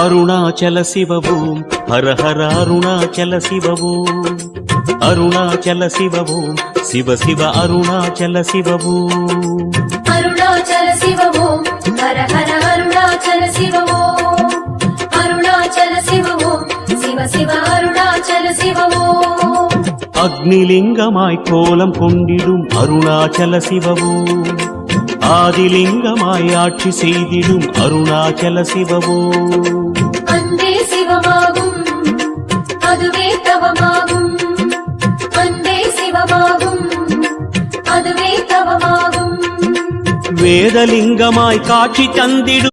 அருணாச்சல சிவவோம் ஹர ஹர அருணாச்சல சிவவோம் அருணாச்சல சிவவோம் சிவ சிவ அருணாச்சல சிவவோம் அருணாச்சல சிவவோம் ஹர ஹர அருணாச்சல சிவவோம் அருணாச்சல சிவவோம் சிவ சிவ அருணாச்சல சிவவோம் அக்னிலிங்கமாய் கோலம் கொண்டிடும் அருணாச்சல சிவவோம் ஆதிலிங்கமாய் ஆட்சி செய்திடும் அருணாச்சல சிவவோம் அன்பே சிவமாகும் அதுவே தவமாகும் அன்பே சிவமாகும் அதுவே தவமாகும் வேதலிங்கமாய் காட்சி தந்திடும்